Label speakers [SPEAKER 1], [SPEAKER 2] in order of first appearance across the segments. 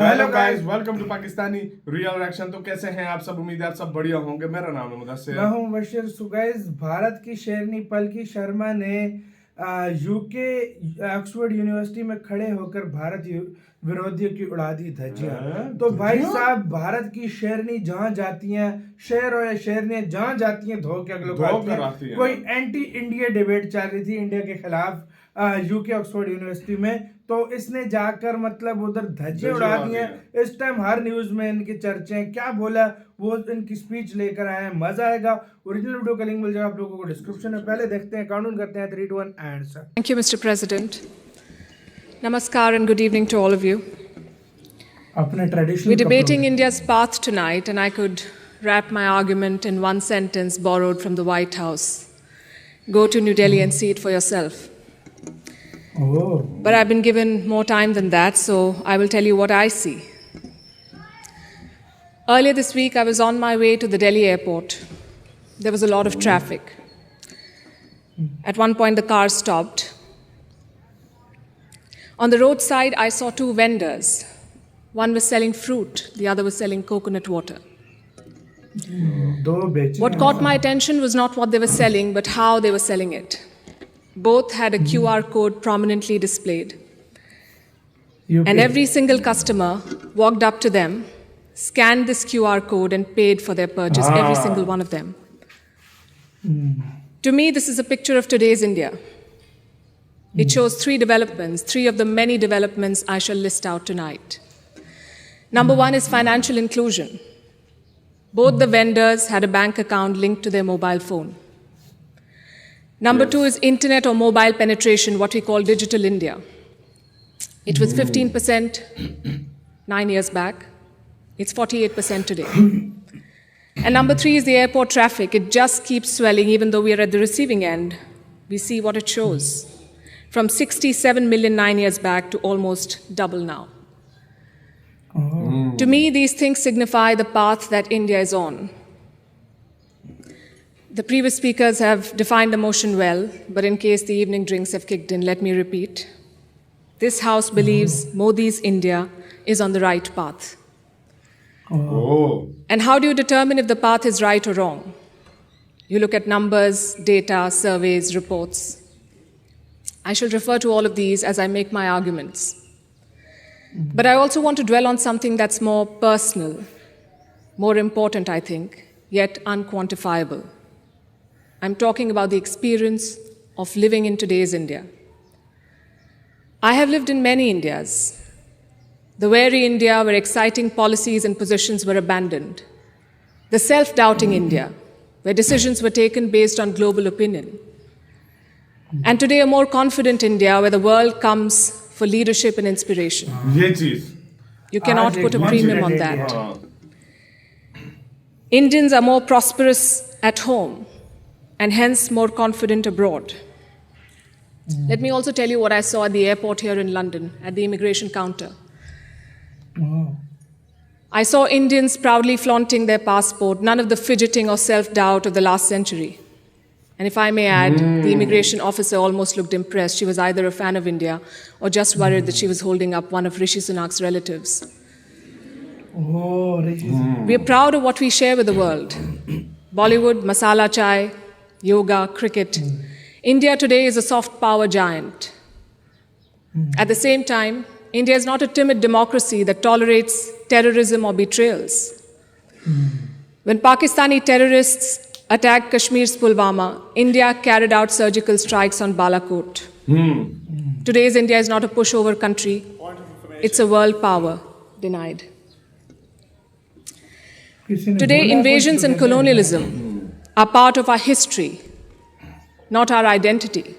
[SPEAKER 1] Hello guys, welcome to Pakistani real reaction. तो कैसे हैं आप सब? उम्मीद है आप सब बढ़िया होंगे। मेरा नाम है मुदस्सिर।
[SPEAKER 2] मैं हूं बशीर। सो गाइस, भारत की शेरनी पलकी शर्मा ने यूके ऑक्सफोर्ड यूनिवर्सिटी में खड़े होकर भारत विरोधियों की उड़ा दी धज्जियां। तो भाई साहब, भारत की शेरनी जहां जाती हैं, शेर और शेरनियां जहां जाती हैं धो के अगले आती हैं। कोई एंटी इंडिया डिबेट चल रही थी इंडिया के खिलाफ यूके ऑक्सफोर्ड यूनिवर्सिटी में, तो इसने जाकर मतलब उधर धज्जियां उड़ा दी हैं। इस टाइम हर न्यूज में इनकी चर्चे हैं। क्या बोला वो इनकी स्पीच लेकर आए हैं, मजा आएगा। ओरिजिनल वीडियो का लिंक मिल जाएगा आप लोगों को डिस्क्रिप्शन में। पहले देखते हैं, काउंट करते हैं 3 2 1 and sir.
[SPEAKER 3] Thank you, Mr. President. Namaskar and good evening to all of you.
[SPEAKER 2] अपने traditional
[SPEAKER 3] We're debating India's path tonight, and I could wrap my argument in one sentence borrowed from the White House. Go to New Delhi and see it for yourself.
[SPEAKER 2] Oh.
[SPEAKER 3] But I've been given more time than that, so I will tell you what I see. Earlier this week, I was on my way to the Delhi airport. There was a lot of traffic. At one point, the car stopped. On the roadside, I saw two vendors. One was selling fruit, the other was selling coconut water. What caught my attention was not what they were selling, but how they were selling it. Both had a QR code prominently displayed. And every single customer walked up to them, scanned this QR code, and paid for their purchase, every single one of them. To me, this is a picture of today's India. It shows three developments, three of the many developments I shall list out tonight. Number one is financial inclusion. Both the vendors had a bank account linked to their mobile phone. Number two is internet or mobile penetration, what we call digital India. It was 15% 9 years back. It's 48% today. And number three is the airport traffic. It just keeps swelling, even though we are at the receiving end. We see what it shows. From 67 million 9 years back to almost double now. To me, these things signify the path that India is on. The previous speakers have defined the motion well, but in case the evening drinks have kicked in, let me repeat. This House believes Modi's India is on the right path. And how do you determine if the path is right or wrong? You look at numbers, data, surveys, reports. I shall refer to all of these as I make my arguments. But I also want to dwell on something that's more personal, more important, I think, yet unquantifiable. I'm talking about the experience of living in today's India. I have lived in many Indias. The wary India, where exciting policies and positions were abandoned. The self-doubting India, where decisions were taken based on global opinion. And today, a more confident India, where the world comes for leadership and inspiration. You cannot put a premium on that. Indians are more prosperous at home and hence more confident abroad. Let me also tell you what I saw at the airport here in London, at the immigration counter. I saw Indians proudly flaunting their passport, none of the fidgeting or self-doubt of the last century. And if I may add, the immigration officer almost looked impressed. She was either a fan of India or just worried that she was holding up one of Rishi Sunak's relatives. We are proud of what we share with the world. Bollywood, masala chai, yoga, cricket. India today is a soft power giant. At the same time, India is not a timid democracy that tolerates terrorism or betrayals. When Pakistani terrorists attacked Kashmir's Pulwama, India carried out surgical strikes on Balakot. Today's India is not a pushover country. It's a world power denied. Today, invasions and colonialism are part of our history, not our identity.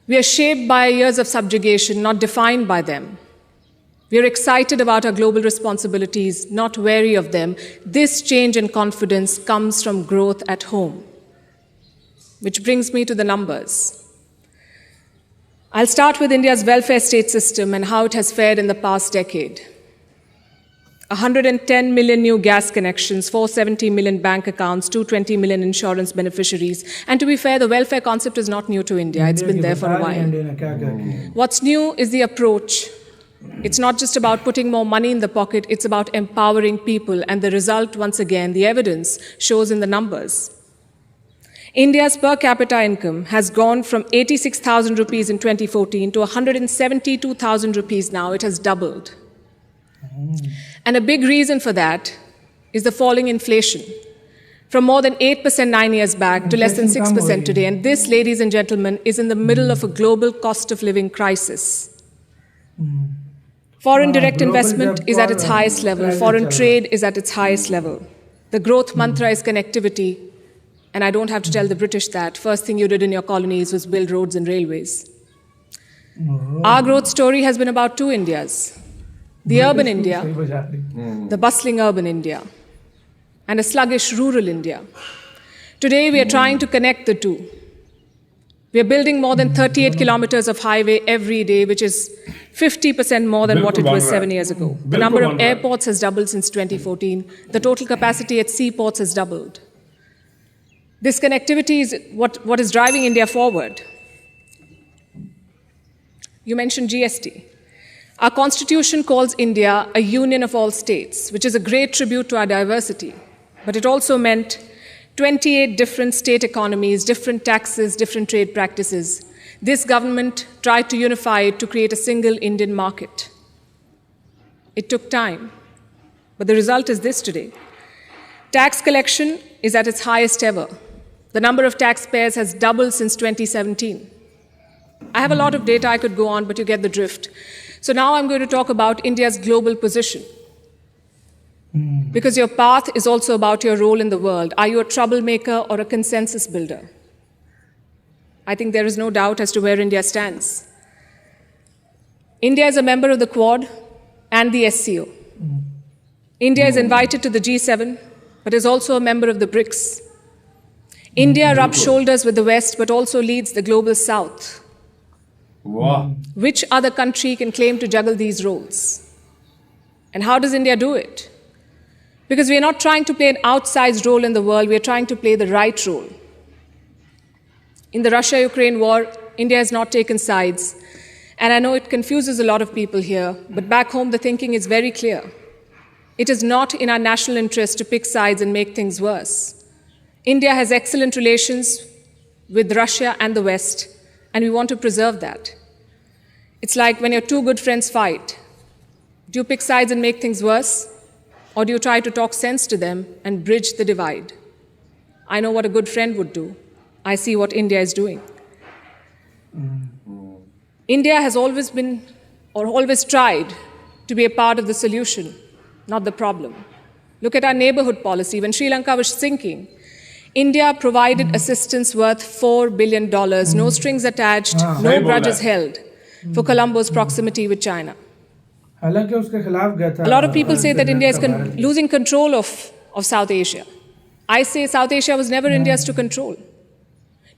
[SPEAKER 3] We are shaped by years of subjugation, not defined by them. We are excited about our global responsibilities, not wary of them. This change in confidence comes from growth at home. Which brings me to the numbers. I'll start with India's welfare state system and how it has fared in the past decade. 110 million new gas connections, 470 million bank accounts, 220 million insurance beneficiaries. And to be fair, the welfare concept is not new to India. It's been there for a while. What's new is the approach. It's not just about putting more money in the pocket, it's about empowering people. And the result, once again, the evidence shows in the numbers. India's per capita income has gone from 86,000 rupees in 2014 to 172,000 rupees now. It has doubled. And a big reason for that is the falling inflation, from more than 8% 9 years back to less than 6% today. And this, ladies and gentlemen, is in the middle of a global cost of living crisis. Foreign direct investment is at its highest level. Foreign trade is at its highest level. The growth mantra is connectivity. And I don't have to tell the British that. First thing you did in your colonies was build roads and railways. Our growth story has been about two Indias. The urban India, the bustling urban India, and a sluggish rural India. Today we are trying to connect the two. We are building more than 38 kilometers of highway every day, which is 50% more than what it was 7 years ago. The number of airports has doubled since 2014. The total capacity at seaports has doubled. This connectivity is what is driving India forward. You mentioned GST. Our constitution calls India a union of all states, which is a great tribute to our diversity. But it also meant 28 different state economies, different taxes, different trade practices. This government tried to unify it to create a single Indian market. It took time, but the result is this today. Tax collection is at its highest ever. The number of taxpayers has doubled since 2017. I have a lot of data I could go on, but you get the drift. So now I'm going to talk about India's global position. Because your path is also about your role in the world. Are you a troublemaker or a consensus builder? I think there is no doubt as to where India stands. India is a member of the Quad and the SCO. India is invited to the G7, but is also a member of the BRICS. India rubs shoulders with the West, but also leads the global South.
[SPEAKER 1] Wow.
[SPEAKER 3] Which other country can claim to juggle these roles? And how does India do it? Because we are not trying to play an outsized role in the world, we are trying to play the right role. In the Russia-Ukraine war, India has not taken sides. And I know it confuses a lot of people here, but back home the thinking is very clear. It is not in our national interest to pick sides and make things worse. India has excellent relations with Russia and the West, and we want to preserve that. It's like when your two good friends fight. Do you pick sides and make things worse? Or do you try to talk sense to them and bridge the divide? I know what a good friend would do. I see what India is doing. India has always been, or always tried, to be a part of the solution, not the problem. Look at our neighborhood policy. When Sri Lanka was sinking, India provided assistance worth $4 billion, no strings attached, no grudges held, for Colombo's proximity with China. A lot of people say that India is losing control of South Asia. I say South Asia was never India's to control.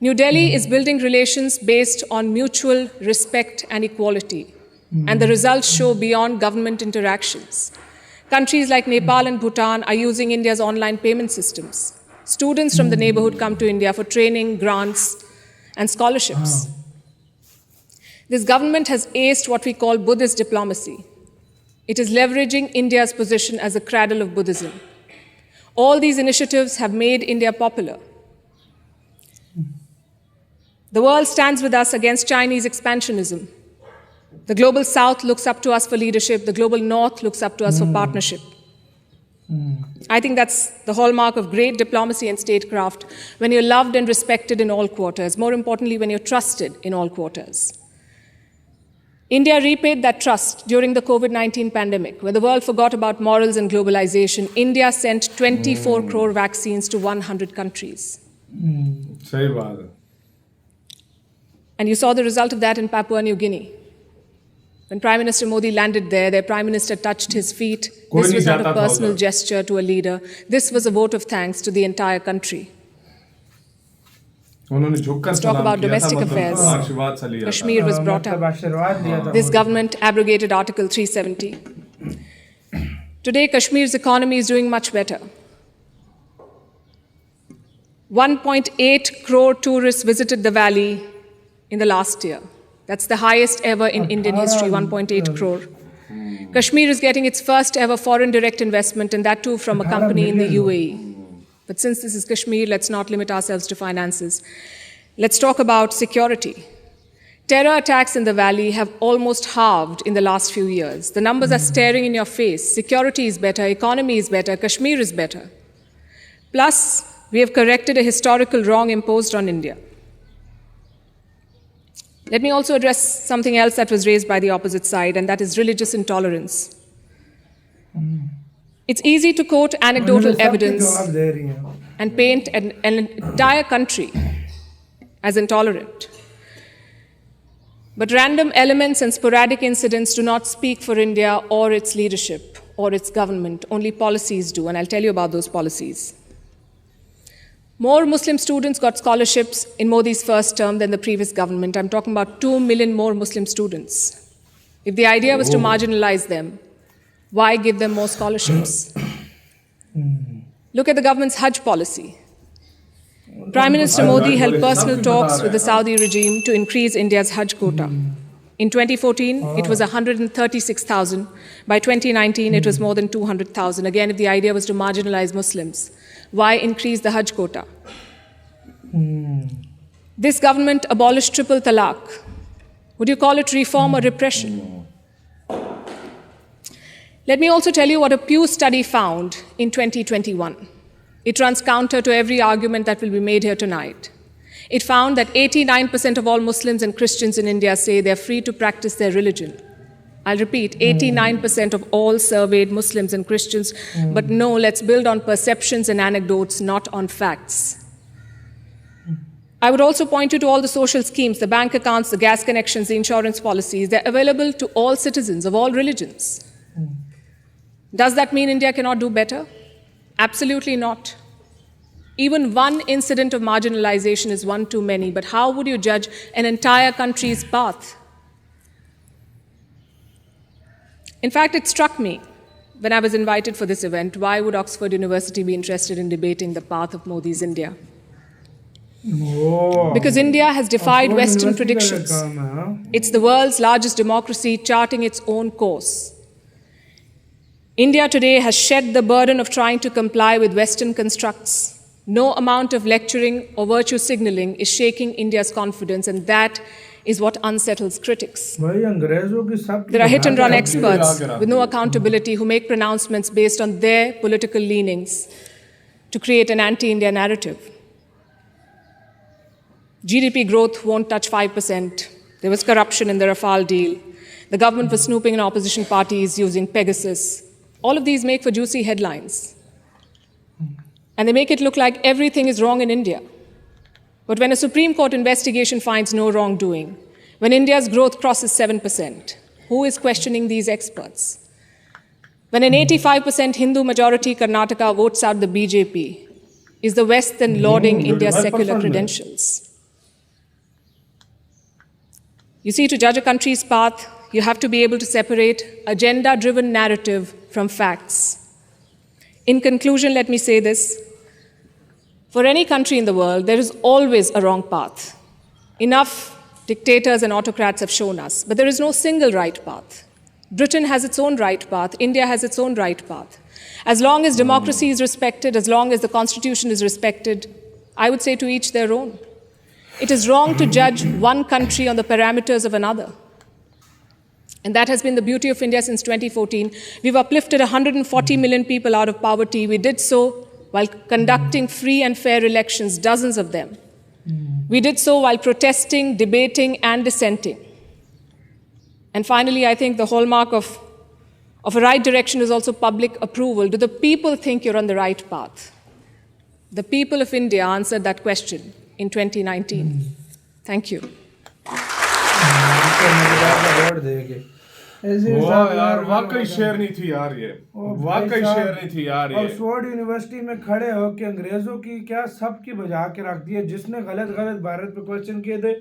[SPEAKER 3] New Delhi is building relations based on mutual respect and equality, and the results show beyond government interactions. Countries like Nepal and Bhutan are using India's online payment systems. Students from the neighborhood come to India for training, grants, and scholarships. This government has aced what we call Buddhist diplomacy. It is leveraging India's position as a cradle of Buddhism. All these initiatives have made India popular. The world stands with us against Chinese expansionism. The global South looks up to us for leadership. The global North looks up to us for partnership. I think that's the hallmark of great diplomacy and statecraft, when you're loved and respected in all quarters. More importantly, when you're trusted in all quarters. India repaid that trust during the COVID-19 pandemic. When the world forgot about morals and globalization, India sent 24 crore vaccines to 100 countries.
[SPEAKER 1] सही बात है.
[SPEAKER 3] And you saw the result of that in Papua New Guinea. When Prime Minister Modi landed there, their Prime Minister touched his feet. This was not a personal gesture to a leader. This was a vote of thanks to the entire country. Let's talk about domestic affairs. Kashmir was brought up. This government abrogated Article 370. Today, Kashmir's economy is doing much better. 1.8 crore tourists visited the valley in the last year. That's the highest ever in Indian history, 1.8 crore. Kashmir is getting its first ever foreign direct investment, and that too from a company in the UAE. But since this is Kashmir, let's not limit ourselves to finances. Let's talk about security. Terror attacks in the valley have almost halved in the last few years. The numbers are staring in your face. Security is better, economy is better, Kashmir is better. Plus, we have corrected a historical wrong imposed on India. Let me also address something else that was raised by the opposite side, and that is religious intolerance. It's easy to quote anecdotal evidence and paint an entire country as intolerant. But random elements and sporadic incidents do not speak for India or its leadership or its government. Only policies do, and I'll tell you about those policies. More Muslim students got scholarships in Modi's first term than the previous government. I'm talking about 2 million more Muslim students. If the idea was to marginalize them, why give them more scholarships? Look at the government's Hajj policy. Prime Minister Modi held personal talks with the Saudi regime to increase India's Hajj quota. In 2014, it was 136,000. By 2019, it was more than 200,000. Again, if the idea was to marginalize Muslims, why increase the Hajj quota? This government abolished triple talaq. Would you call it reform or repression? Let me also tell you what a Pew study found in 2021. It runs counter to every argument that will be made here tonight. It found that 89% of all Muslims and Christians in India say they're free to practice their religion. I'll repeat, 89% of all surveyed Muslims and Christians, but no, let's build on perceptions and anecdotes, not on facts. I would also point you to all the social schemes, the bank accounts, the gas connections, the insurance policies. They're available to all citizens of all religions. Does that mean India cannot do better? Absolutely not. Even one incident of marginalization is one too many, but how would you judge an entire country's path? In fact, it struck me when I was invited for this event, why would Oxford University be interested in debating the path of Modi's India? Because India has defied Western predictions. It's the world's largest democracy charting its own course. India today has shed the burden of trying to comply with Western constructs. No amount of lecturing or virtue signaling is shaking India's confidence, and that is what unsettles critics. There are hit-and-run experts with no accountability who make pronouncements based on their political leanings to create an anti-India narrative. GDP growth won't touch 5%. There was corruption in the Rafale deal. The government was snooping in opposition parties using Pegasus. All of these make for juicy headlines. And they make it look like everything is wrong in India. But when a Supreme Court investigation finds no wrongdoing, when India's growth crosses 7%, who is questioning these experts? When an 85% Hindu majority Karnataka votes out the BJP, is the West then lauding India's secular credentials? You see, to judge a country's path, you have to be able to separate agenda-driven narrative from facts. In conclusion, let me say this. For any country in the world, there is always a wrong path. Enough dictators and autocrats have shown us, but there is no single right path. Britain has its own right path. India has its own right path. As long as democracy is respected, as long as the Constitution is respected, I would say to each their own. It is wrong to judge one country on the parameters of another. And that has been the beauty of India since 2014. We've uplifted 140 million people out of poverty. We did so while conducting free and fair elections, dozens of them. We did so while protesting, debating, and dissenting. And finally, I think the hallmark of a right direction is also public approval. Do the people think you're on the right path? The people of India answered that question in 2019. Thank you.
[SPEAKER 1] यार वाकई शेरनी थी यार ये, वाकई शेरनी थी यार ये।
[SPEAKER 2] ऑक्सफोर्ड यूनिवर्सिटी में खड़े होकर अंग्रेजों की क्या सबकी बजा के रख दिए, जिसने गलत भारत पे क्वेश्चन किए थे,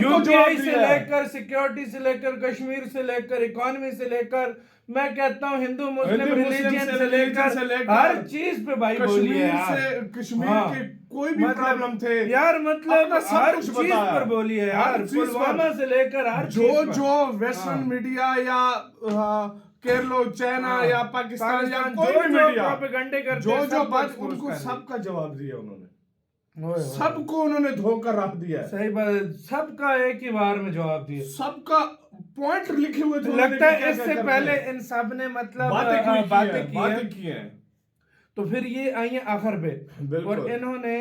[SPEAKER 2] यूपीआई से लेकर सिक्योरिटी से लेकर कश्मीर से लेकर इकोनॉमी से लेकर मैं कहता हूँ हिंदू मुस्लिम
[SPEAKER 1] हिंदू मुस्लिम
[SPEAKER 2] रिलीजियन
[SPEAKER 1] से
[SPEAKER 2] से
[SPEAKER 1] लेकर
[SPEAKER 2] लेकर हर चीज पे भाई बोली है यार।
[SPEAKER 1] कश्मीर
[SPEAKER 2] हाँ।
[SPEAKER 1] के कोई भी प्रॉब्लम थे
[SPEAKER 2] यार, मतलब
[SPEAKER 1] अपना सब
[SPEAKER 2] हर
[SPEAKER 1] कुछ
[SPEAKER 2] चीज
[SPEAKER 1] बताया।
[SPEAKER 2] पर बोली है यार,
[SPEAKER 1] हर चीज पर।
[SPEAKER 2] पुलवामा से लेकर हर
[SPEAKER 1] जो
[SPEAKER 2] चीज पर।
[SPEAKER 1] जो वेस्टर्न मीडिया या केरलो, चाइना या पाकिस्तान या कोई भी मीडिया
[SPEAKER 2] प्रोपेगेंडे करते
[SPEAKER 1] जो
[SPEAKER 2] हैं,
[SPEAKER 1] जो
[SPEAKER 2] सब
[SPEAKER 1] बात
[SPEAKER 2] expose
[SPEAKER 1] उनको
[SPEAKER 2] कर रहे हैं।
[SPEAKER 1] सबका जवाब दिया उन्होंने,
[SPEAKER 2] ओए,
[SPEAKER 1] सबको उन्होंने धोकर रख दिया है।
[SPEAKER 2] सही बात, सबका एक ही बार में जवाब दिया।
[SPEAKER 1] सबका पॉइंट लिखे हुए थे,
[SPEAKER 2] लगता है
[SPEAKER 1] क्या-क्या
[SPEAKER 2] इससे
[SPEAKER 1] करते
[SPEAKER 2] पहले
[SPEAKER 1] हैं।
[SPEAKER 2] इन सब ने मतलब
[SPEAKER 1] बातें
[SPEAKER 2] की
[SPEAKER 1] की हैं।
[SPEAKER 2] तो फिर ये आई है आखिर पे
[SPEAKER 1] बिल्कुल।
[SPEAKER 2] और इन्होंने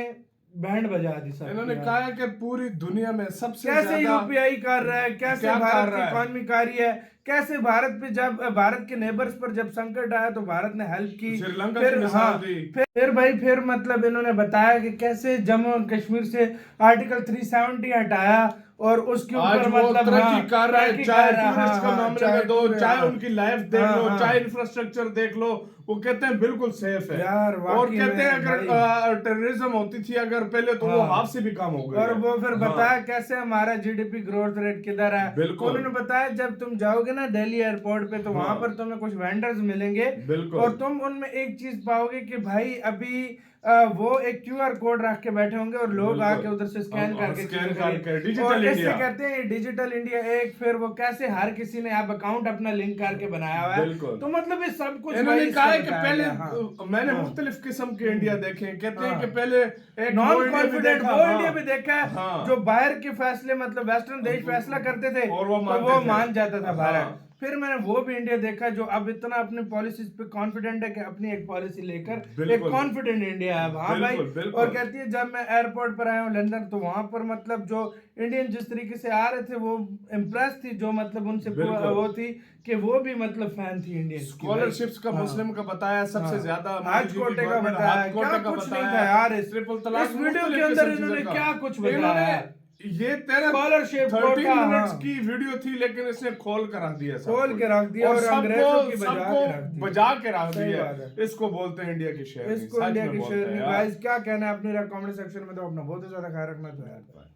[SPEAKER 2] बैंड बजा दी सब।
[SPEAKER 1] इन्होंने कहा है कि पूरी दुनिया में सबसे
[SPEAKER 2] कैसे
[SPEAKER 1] ज्यादा
[SPEAKER 2] यूपीआई कर रहा है, कैसे
[SPEAKER 1] क्या कर
[SPEAKER 2] भारत की
[SPEAKER 1] रहा है?
[SPEAKER 2] इकोनॉमी कर रही है, कैसे भारत पे जब भारत के नेबर्स पर जब संकट आया तो भारत ने हेल्प की।
[SPEAKER 1] श्रीलंका
[SPEAKER 2] फिर
[SPEAKER 1] की मिसाल दी।
[SPEAKER 2] फिर भाई फिर मतलब इन्होंने बताया कि कैसे जम्मू और कश्मीर से आर्टिकल 370 हटाया और उसके
[SPEAKER 1] आज
[SPEAKER 2] ऊपर
[SPEAKER 1] वो
[SPEAKER 2] मतलब
[SPEAKER 1] तरक्की कर रहा है,
[SPEAKER 2] तरक्की
[SPEAKER 1] चाहे
[SPEAKER 2] कर रहा है,
[SPEAKER 1] टूरिस्ट का मामले में दो, चाहे उनकी लाइफ देख
[SPEAKER 2] हाँ,
[SPEAKER 1] लो,
[SPEAKER 2] हाँ।
[SPEAKER 1] चाहे इंफ्रास्ट्रक्चर देख लो, वो कहते हैं बिल्कुल सेफ है
[SPEAKER 2] यार,
[SPEAKER 1] और
[SPEAKER 2] वाकई
[SPEAKER 1] कहते हैं
[SPEAKER 2] में
[SPEAKER 1] अगर टेररिज्म होती थी अगर पहले तो वो
[SPEAKER 2] हाँ।
[SPEAKER 1] हाफ से भी कम हो गई
[SPEAKER 2] और
[SPEAKER 1] है।
[SPEAKER 2] वो फिर
[SPEAKER 1] हाँ।
[SPEAKER 2] बताया कैसे हमारा जीडीपी ग्रोथ रेट किधर है।
[SPEAKER 1] बिल्कुल।
[SPEAKER 2] उन्होंने बताया जब तुम जाओगे ना दिल्ली एयरपोर्ट पे तो वहां पर तुम्हें कुछ वेंडर्स मिलेंगे
[SPEAKER 1] बिल्कुल।
[SPEAKER 2] और तुम उनमें एक चीज पाओगे कि भाई अभी वो एक क्यूआर कोड रख के बैठे होंगे और लोग
[SPEAKER 1] बिल्कुल।
[SPEAKER 2] आके उधर से स्कैन करके
[SPEAKER 1] स्कैन
[SPEAKER 2] चीजें
[SPEAKER 1] करके
[SPEAKER 2] करेंगे।
[SPEAKER 1] डिजिटल
[SPEAKER 2] और इससे
[SPEAKER 1] इंडिया।
[SPEAKER 2] कहते हैं डिजिटल इंडिया एक, फिर वो कैसे हर किसी ने अब अकाउंट अपना लिंक करके बनाया हुआ है।
[SPEAKER 1] बिल्कुल।
[SPEAKER 2] तो मतलब ये सब कुछ
[SPEAKER 1] इन्होंने
[SPEAKER 2] भाई
[SPEAKER 1] कहा है
[SPEAKER 2] इससे
[SPEAKER 1] कि
[SPEAKER 2] बताया
[SPEAKER 1] पहले
[SPEAKER 2] गया। हाँ।
[SPEAKER 1] मैंने
[SPEAKER 2] हाँ।
[SPEAKER 1] मुख्तलिफ किस्म के इंडिया देखे हैं, कहते हैं
[SPEAKER 2] हाँ।
[SPEAKER 1] कि पहले एक
[SPEAKER 2] नॉन
[SPEAKER 1] वो इंडिया भी
[SPEAKER 2] कॉन्फिडेंट
[SPEAKER 1] देखा,
[SPEAKER 2] वो
[SPEAKER 1] हाँ।
[SPEAKER 2] इंडिया भी देखा है
[SPEAKER 1] हाँ।
[SPEAKER 2] जो बाहर के फैसले मतलब वेस्टर्न देश फैसला करते थे
[SPEAKER 1] और वो
[SPEAKER 2] तो
[SPEAKER 1] मानते
[SPEAKER 2] वो
[SPEAKER 1] थे।
[SPEAKER 2] मान जाता था भारत।
[SPEAKER 1] हाँ।
[SPEAKER 2] फिर मैंने वो भी इंडिया देखा जो अब इतना अपनी पॉलिसीज पे कॉन्फिडेंट है कि अपनी एक पॉलिसी लेकर एक
[SPEAKER 1] बिल्कुल।
[SPEAKER 2] कॉन्फिडेंट इंडिया है। हाँ भाई।
[SPEAKER 1] बिल्कुल, बिल्कुल।
[SPEAKER 2] और कहती है जब मैं एयरपोर्ट पर आया हूँ लंदन तो वहां पर मतलब जो इंडियन जिस तरीके से आ रहे थे वो इम्प्रेस थी, जो मतलब उनसे
[SPEAKER 1] बिल्कुल।
[SPEAKER 2] वो थी कि वो भी मतलब फैन थी इंडियन की।
[SPEAKER 1] स्कॉलरशिप्स का
[SPEAKER 2] हाँ।
[SPEAKER 1] मुस्लिम का बताया सबसे
[SPEAKER 2] हाँ।
[SPEAKER 1] ज्यादा,
[SPEAKER 2] हज कोटे का बताया, क्या कुछ नहीं था यार इस
[SPEAKER 1] ट्रिपल तलाक,
[SPEAKER 2] इस वीडियो के
[SPEAKER 1] मुख्तलिफ
[SPEAKER 2] अंदर
[SPEAKER 1] किस्म
[SPEAKER 2] इन्होंने
[SPEAKER 1] चीज़ों का।
[SPEAKER 2] क्या कुछ बताया।
[SPEAKER 1] इन्होंने ये तेरा
[SPEAKER 2] Scholarship
[SPEAKER 1] 13
[SPEAKER 2] कोटा,
[SPEAKER 1] मिनट्स
[SPEAKER 2] हाँ।
[SPEAKER 1] की वीडियो थी लेकिन इसने खोल कर रख दिया, सब
[SPEAKER 2] खोल
[SPEAKER 1] कुछ।
[SPEAKER 2] के रख दिया और अंग्रेजों की बजा
[SPEAKER 1] सबको
[SPEAKER 2] के रख दिया।
[SPEAKER 1] बजा के रख
[SPEAKER 2] सही
[SPEAKER 1] दिया।
[SPEAKER 2] बात है।
[SPEAKER 1] इसको बोलते हैं इंडिया की शेरनी।
[SPEAKER 2] इसको
[SPEAKER 1] सच
[SPEAKER 2] इंडिया
[SPEAKER 1] में
[SPEAKER 2] की
[SPEAKER 1] बोलते हैं
[SPEAKER 2] शेरनी।
[SPEAKER 1] यार।
[SPEAKER 2] गाइस क्या कहना है अपनी कमेंट सेक्शन में, तो अपना बहुत ही ज्यादा ख्याल रखना तो यार।